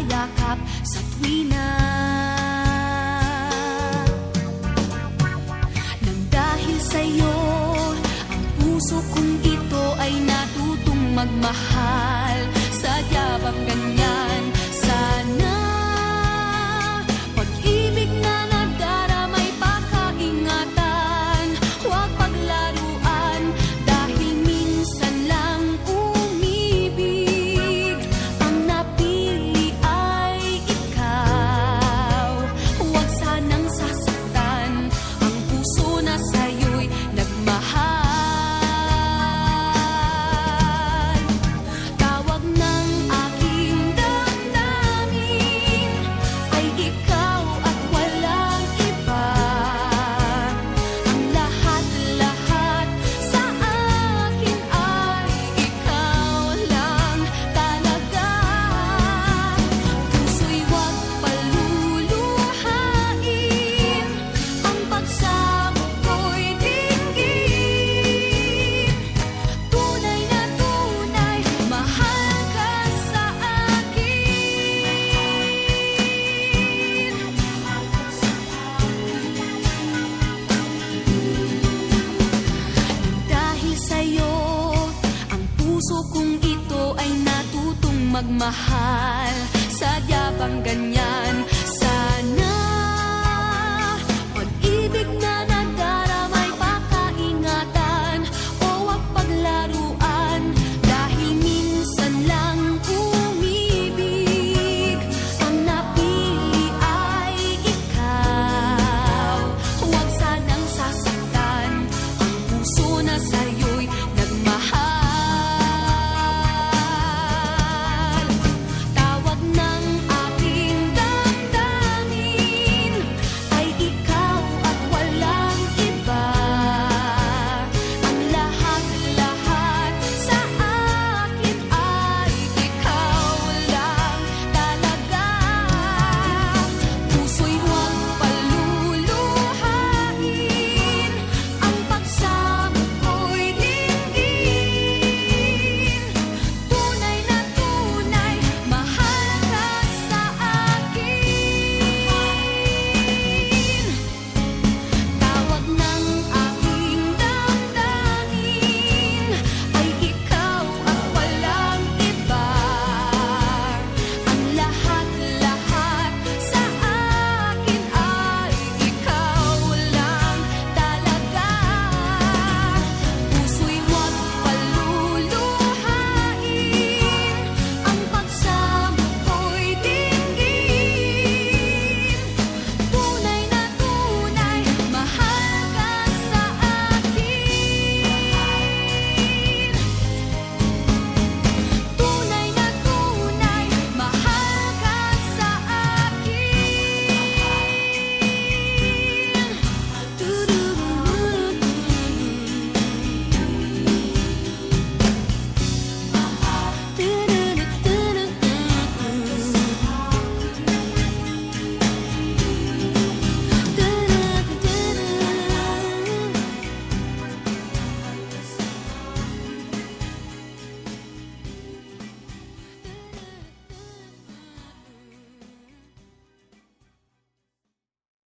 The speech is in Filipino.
yakap sa tuwina. Nang dahil sa'yo, ang puso kong ito ay natutong magmahal. Sadya bang ganyan? Sana pag-ibig na nagdaramay pakaingatan, huwag paglaruan dahil minsan lang umibig. Ang napili ay ikaw, huwag sanang sasaktan ang puso na sa'yo'y nagmahal. Tawag ng aking damdamin ay ikaw at walang iba. Ang lahat-lahat sa akin ay ikaw lang talaga. Puso'y huwag paluluhain, ang pagsamo ko'y dinggin. Tunay na tunay, mahal ka sa akin. Dahil sa'yo, ang puso kong ito ay natutong magmahal. Sadya bang ganyan?